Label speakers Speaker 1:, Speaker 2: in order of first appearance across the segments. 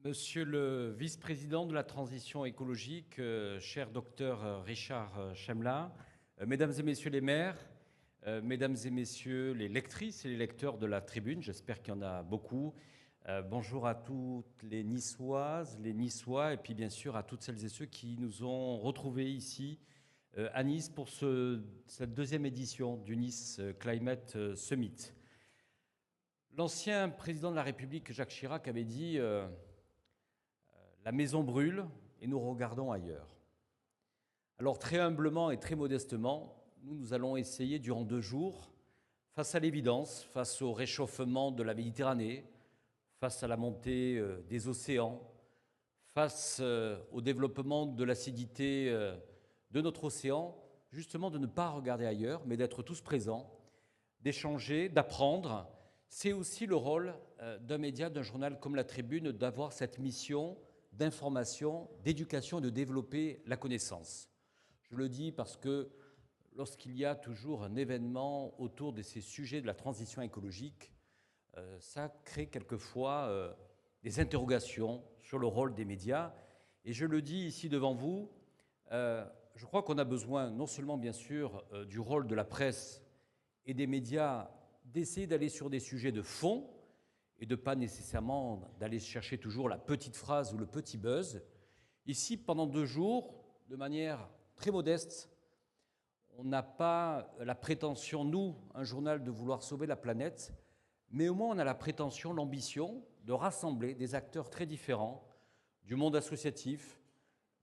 Speaker 1: Monsieur le vice-président de la transition écologique, cher docteur Richard Chemla, mesdames et messieurs les maires, mesdames et messieurs les lectrices et les lecteurs de la tribune, j'espère qu'il y en a beaucoup. Bonjour à toutes les Niçoises, les Niçois, et puis bien sûr à toutes celles et ceux qui nous ont retrouvés ici à Nice pour cette deuxième édition du Nice Climate Summit. L'ancien président de la République, Jacques Chirac, avait dit la maison brûle et nous regardons ailleurs. Alors très humblement et très modestement, nous allons essayer durant 2 jours, face à l'évidence, face au réchauffement de la Méditerranée, face à la montée des océans, face au développement de l'acidité de notre océan, justement de ne pas regarder ailleurs, mais d'être tous présents, d'échanger, d'apprendre. C'est aussi le rôle d'un média, d'un journal comme La Tribune, d'avoir cette mission d'information, d'éducation et de développer la connaissance. Je le dis parce que lorsqu'il y a toujours un événement autour de ces sujets de la transition écologique, ça crée quelquefois des interrogations sur le rôle des médias. Et je le dis ici devant vous, je crois qu'on a besoin non seulement bien sûr du rôle de la presse et des médias d'essayer d'aller sur des sujets de fond, et de ne pas nécessairement d'aller chercher toujours la petite phrase ou le petit buzz. Ici, pendant 2 jours, de manière très modeste, on n'a pas la prétention, nous, un journal, de vouloir sauver la planète, mais au moins on a la prétention, l'ambition de rassembler des acteurs très différents du monde associatif,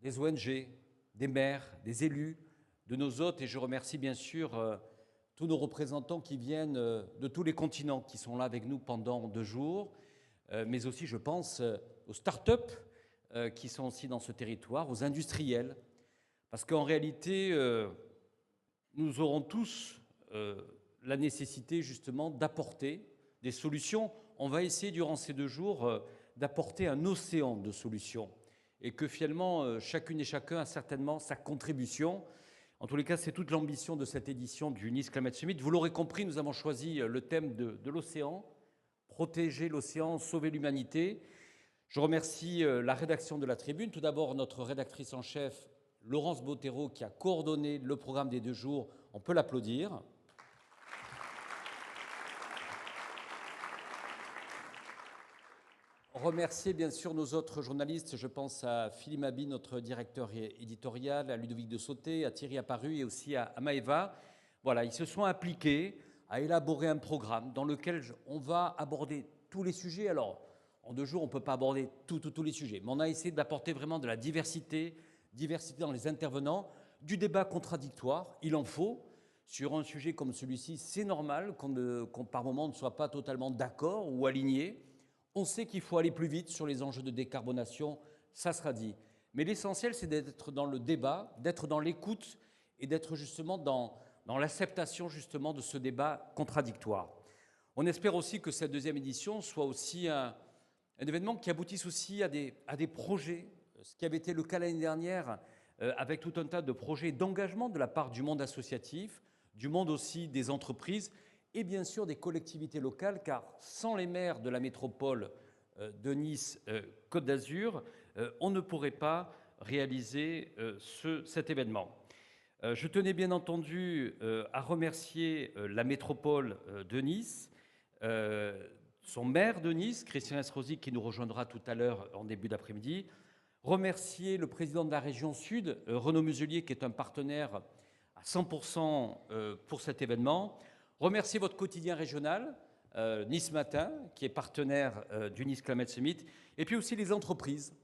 Speaker 1: des ONG, des maires, des élus, de nos hôtes, et je remercie bien sûr tous nos représentants qui viennent de tous les continents, qui sont là avec nous pendant 2 jours, mais aussi, je pense, aux start-up qui sont aussi dans ce territoire, aux industriels, parce qu'en réalité, nous aurons tous la nécessité justement d'apporter des solutions. On va essayer durant ces 2 jours d'apporter un océan de solutions, et que finalement, chacune et chacun a certainement sa contribution. En tous les cas, c'est toute l'ambition de cette édition du Nice Climate Summit. Vous l'aurez compris, nous avons choisi le thème de l'océan, protéger l'océan, sauver l'humanité. Je remercie la rédaction de la Tribune. Tout d'abord, notre rédactrice en chef, Laurence Bottero, qui a coordonné le programme des 2 jours. On peut l'applaudir. Remercier bien sûr nos autres journalistes, je pense à Philippe Mabi, notre directeur éditorial, à Ludovic de Sauté, à Thierry Apparu et aussi à Maëva. Voilà, ils se sont appliqués à élaborer un programme dans lequel on va aborder tous les sujets. Alors, en 2 jours, on ne peut pas aborder tous les sujets, mais on a essayé d'apporter vraiment de la diversité dans les intervenants, du débat contradictoire, il en faut. Sur un sujet comme celui-ci, c'est normal qu'on par moment ne soit pas totalement d'accord ou aligné. On sait qu'il faut aller plus vite sur les enjeux de décarbonation, ça sera dit. Mais l'essentiel, c'est d'être dans le débat, d'être dans l'écoute et d'être justement dans l'acceptation justement de ce débat contradictoire. On espère aussi que cette 2e édition soit aussi un événement qui aboutisse aussi à des projets, ce qui avait été le cas l'année dernière, avec tout un tas de projets d'engagement de la part du monde associatif, du monde aussi des entreprises, et bien sûr des collectivités locales, car sans les maires de la métropole de Nice Côte d'Azur, on ne pourrait pas réaliser cet événement. Je tenais bien entendu à remercier la métropole de Nice, son maire de Nice, Christian Estrosi, qui nous rejoindra tout à l'heure en début d'après-midi, remercier le président de la région Sud, Renaud Muselier, qui est un partenaire à 100% pour cet événement. Remercier votre quotidien régional, Nice Matin, qui est partenaire du Nice Climate Summit, et puis aussi les entreprises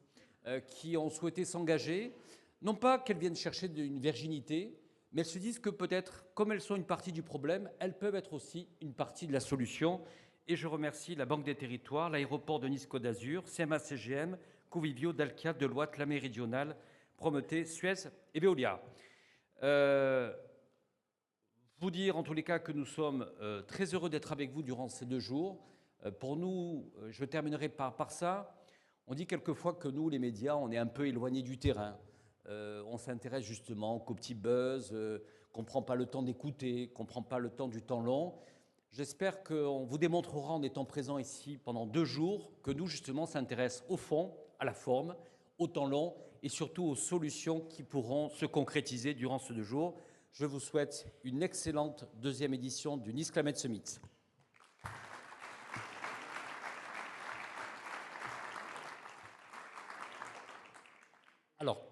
Speaker 1: qui ont souhaité s'engager, non pas qu'elles viennent chercher une virginité, mais elles se disent que peut-être, comme elles sont une partie du problème, elles peuvent être aussi une partie de la solution. Et je remercie la Banque des Territoires, l'aéroport de Nice-Côte d'Azur, CMA-CGM, Covivio, Dalkia, Deloitte, la Méridionale, Promethée, Suez et Veolia. Vous dire en tous les cas que nous sommes très heureux d'être avec vous durant ces 2 jours. Pour nous, je terminerai par ça, on dit quelquefois que nous, les médias, on est un peu éloignés du terrain. On s'intéresse justement qu'au petit buzz, qu'on ne prend pas le temps d'écouter, qu'on ne prend pas le temps du temps long. J'espère qu'on vous démontrera en étant présent ici pendant 2 jours que nous, justement, s'intéressons au fond, à la forme, au temps long et surtout aux solutions qui pourront se concrétiser durant ce 2 jours. Je vous souhaite une excellente deuxième édition du Nice Climate Summit. Alors,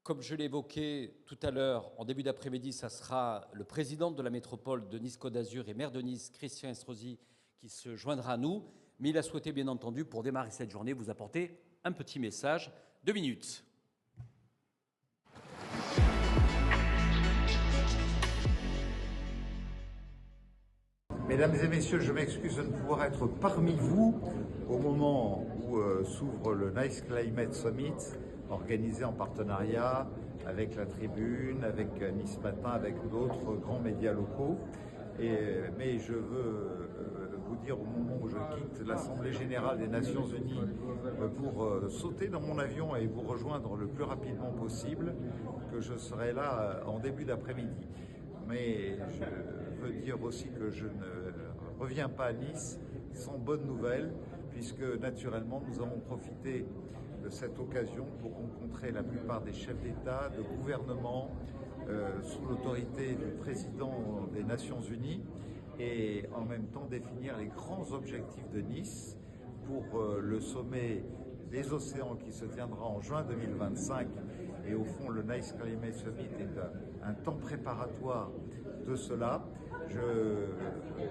Speaker 1: comme je l'ai évoqué tout à l'heure, en début d'après-midi, ça sera le président de la métropole de Nice-Côte d'Azur et maire de Nice, Christian Estrosi, qui se joindra à nous. Mais il a souhaité, bien entendu, pour démarrer cette journée, vous apporter un petit message. 2 minutes.
Speaker 2: Mesdames et messieurs, je m'excuse de ne pouvoir être parmi vous au moment où s'ouvre le Nice Climate Summit, organisé en partenariat avec la Tribune, avec Nice Matin, avec d'autres grands médias locaux. Mais je veux vous dire au moment où je quitte l'Assemblée Générale des Nations Unies pour sauter dans mon avion et vous rejoindre le plus rapidement possible, que je serai là en début d'après-midi. Mais je veux dire aussi que je ne reviens pas à Nice sans bonne nouvelle, puisque naturellement nous avons profité de cette occasion pour rencontrer la plupart des chefs d'État, de gouvernement, sous l'autorité du président des Nations Unies, et en même temps définir les grands objectifs de Nice pour le sommet des océans qui se tiendra en juin 2025. Et au fond, le Nice Climate Summit est un temps préparatoire de cela. Je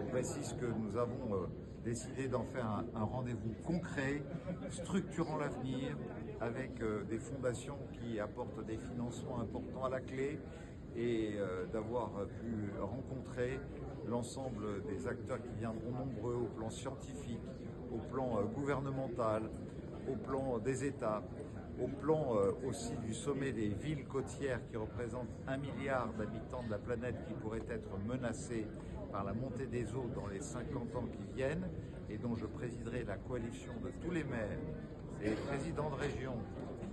Speaker 2: précise que nous avons décidé d'en faire un rendez-vous concret, structurant l'avenir, avec des fondations qui apportent des financements importants à la clé, et d'avoir pu rencontrer l'ensemble des acteurs qui viendront nombreux au plan scientifique, au plan gouvernemental, au plan des États, au plan aussi du sommet des villes côtières qui représentent 1 milliard d'habitants de la planète qui pourraient être menacés par la montée des eaux dans les 50 ans qui viennent, et dont je présiderai la coalition de tous les maires, des présidents de région,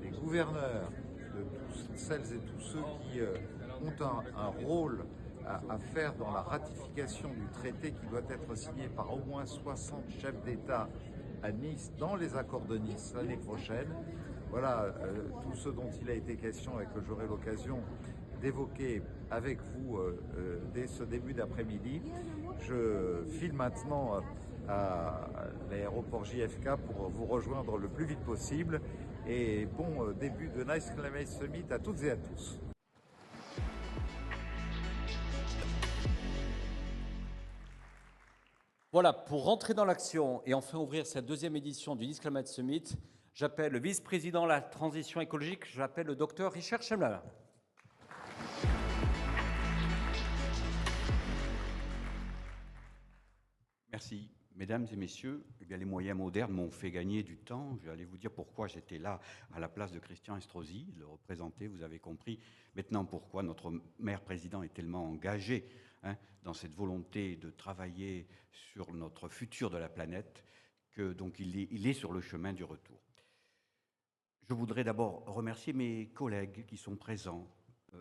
Speaker 2: des gouverneurs, de toutes celles et tous ceux qui ont un rôle à faire dans la ratification du traité qui doit être signé par au moins 60 chefs d'État à Nice, dans les accords de Nice l'année prochaine. Voilà tout ce dont il a été question et que j'aurai l'occasion d'évoquer avec vous dès ce début d'après-midi. Je file maintenant à l'aéroport JFK pour vous rejoindre le plus vite possible, et bon début de Nice Climate Summit à toutes et à tous.
Speaker 1: Voilà, pour rentrer dans l'action et enfin ouvrir cette deuxième édition du Nice Climate Summit, j'appelle le vice-président de la transition écologique, j'appelle le docteur Richard Schemla.
Speaker 3: Merci. Mesdames et messieurs, eh bien, les moyens modernes m'ont fait gagner du temps. Je vais aller vous dire pourquoi j'étais là à la place de Christian Estrosi, le représenter, vous avez compris maintenant pourquoi notre maire président est tellement engagé dans cette volonté de travailler sur notre futur de la planète, que donc il est sur le chemin du retour. Je voudrais d'abord remercier mes collègues qui sont présents,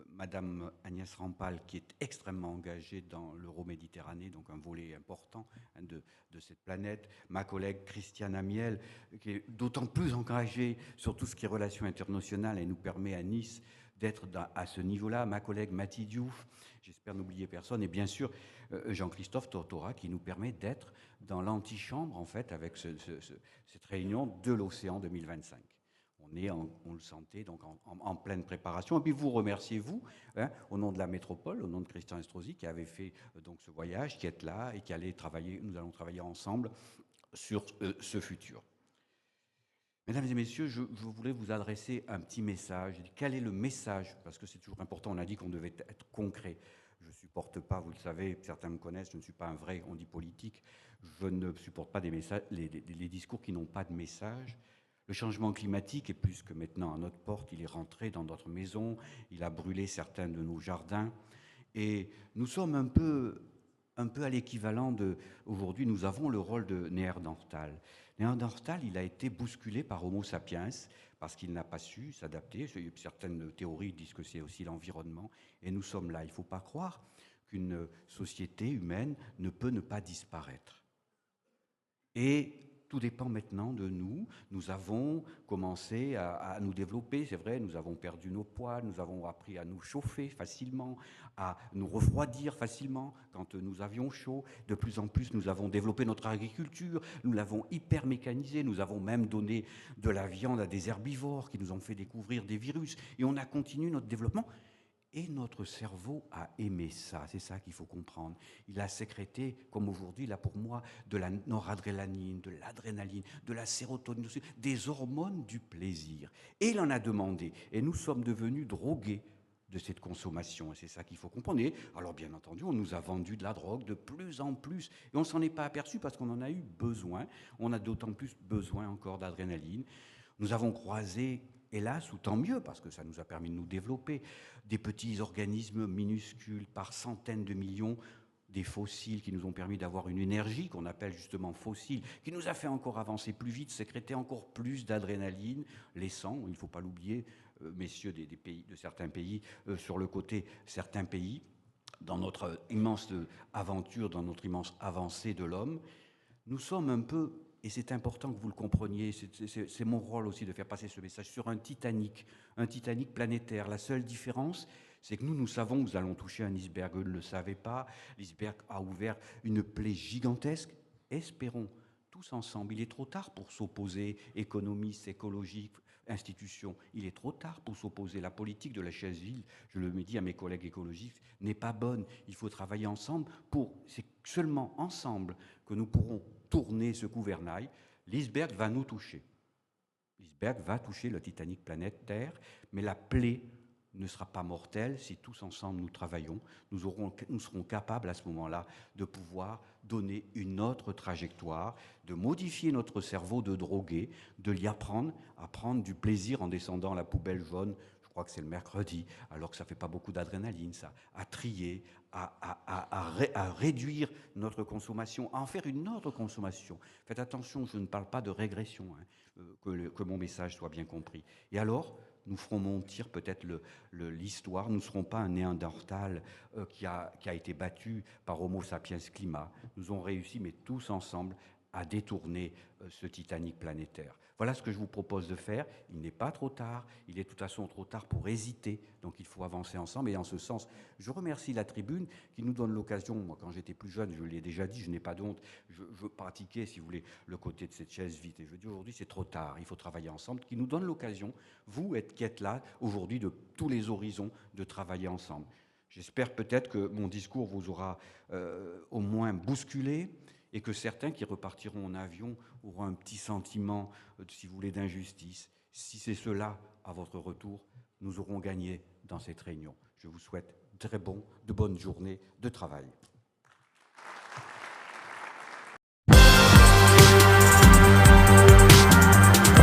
Speaker 3: Madame Agnès Rampal, qui est extrêmement engagée dans l'Euroméditerranée, donc un volet important de cette planète, ma collègue Christiane Amiel, qui est d'autant plus engagée sur tout ce qui est relations internationales et nous permet à Nice d'être à ce niveau-là, ma collègue Mathilde Diouf, j'espère n'oublier personne, et bien sûr Jean-Christophe Tortora, qui nous permet d'être dans l'antichambre, en fait, avec cette réunion de l'Océan 2025. On le sentait donc en pleine préparation. Et puis vous remerciez, vous, au nom de la métropole, au nom de Christian Estrosi, qui avait fait donc ce voyage, qui est là et qui allait travailler, nous allons travailler ensemble sur ce futur. Mesdames et messieurs, je voulais vous adresser un petit message. Quel est le message? Parce que c'est toujours important, on a dit qu'on devait être concret. Je ne supporte pas, vous le savez, certains me connaissent, je ne suis pas un vrai, on dit politique, je ne supporte pas les discours qui n'ont pas de message. Le changement climatique est plus que maintenant à notre porte, il est rentré dans notre maison, il a brûlé certains de nos jardins, et nous sommes un peu à l'équivalent de... Aujourd'hui, nous avons le rôle de Néandertal. Néandertal, il a été bousculé par Homo sapiens, parce qu'il n'a pas su s'adapter. Certaines théories disent que c'est aussi l'environnement, et nous sommes là. Il ne faut pas croire qu'une société humaine ne peut ne pas disparaître. Et tout dépend maintenant de nous. Nous avons commencé à nous développer, c'est vrai, nous avons perdu nos poids, nous avons appris à nous chauffer facilement, à nous refroidir facilement quand nous avions chaud. De plus en plus, nous avons développé notre agriculture, nous l'avons hyper mécanisée, nous avons même donné de la viande à des herbivores qui nous ont fait découvrir des virus. Et on a continué notre développement. Et notre cerveau a aimé ça, c'est ça qu'il faut comprendre. Il a sécrété, comme aujourd'hui, là pour moi, de la noradrénaline, de l'adrénaline, de la sérotonine, des hormones du plaisir. Et il en a demandé. Et nous sommes devenus drogués de cette consommation. Et c'est ça qu'il faut comprendre. Et alors, bien entendu, on nous a vendu de la drogue de plus en plus. Et on ne s'en est pas aperçu parce qu'on en a eu besoin. On a d'autant plus besoin encore d'adrénaline. Nous avons croisé, hélas, ou tant mieux, parce que ça nous a permis de nous développer, des petits organismes minuscules par centaines de millions, des fossiles qui nous ont permis d'avoir une énergie qu'on appelle justement fossile, qui nous a fait encore avancer plus vite, sécréter encore plus d'adrénaline, laissant, il ne faut pas l'oublier, messieurs des pays, de certains pays, sur le côté certains pays, dans notre immense aventure, dans notre immense avancée de l'homme, nous sommes un peu, et c'est important que vous le compreniez, c'est mon rôle aussi de faire passer ce message, sur un Titanic planétaire. La seule différence, c'est que nous savons que nous allons toucher un iceberg. Eux ne le savaient pas. L'iceberg a ouvert une plaie gigantesque. Espérons, tous ensemble, il est trop tard pour s'opposer, économistes, écologiques, institutions. Il est trop tard pour s'opposer. La politique de la chaise vide, je le dis à mes collègues écologistes, n'est pas bonne. Il faut travailler ensemble c'est seulement ensemble que nous pourrons tourner ce gouvernail. L'iceberg va nous toucher. L'iceberg va toucher le Titanic planète Terre, mais la plaie ne sera pas mortelle si tous ensemble nous travaillons. Nous serons capables à ce moment-là de pouvoir donner une autre trajectoire, de modifier notre cerveau, de droguer, de l'y apprendre, à prendre du plaisir en descendant la poubelle jaune. Je crois que c'est le mercredi, alors que ça ne fait pas beaucoup d'adrénaline, ça, à trier, à réduire notre consommation, à en faire une autre consommation. Faites attention, je ne parle pas de régression, hein, que mon message soit bien compris. Et alors, nous ferons mentir peut-être l'histoire. Nous ne serons pas un Néandertal qui a été battu par Homo sapiens climat. Nous avons réussi, mais tous ensemble, à détourner ce Titanic planétaire. Voilà ce que je vous propose de faire. Il n'est pas trop tard. Il est de toute façon trop tard pour hésiter. Donc il faut avancer ensemble. Et en ce sens, je remercie la tribune qui nous donne l'occasion. Moi, quand j'étais plus jeune, je l'ai déjà dit, je n'ai pas d'honte. Je pratiquais, si vous voulez, le côté de cette chaise vide. Et je dis aujourd'hui, c'est trop tard. Il faut travailler ensemble. Qui nous donne l'occasion, vous qui êtes là aujourd'hui de tous les horizons, de travailler ensemble. J'espère peut-être que mon discours vous aura au moins bousculé, et que certains qui repartiront en avion auront un petit sentiment, si vous voulez, d'injustice. Si c'est cela, à votre retour, nous aurons gagné dans cette réunion. Je vous souhaite de bonnes journées de travail.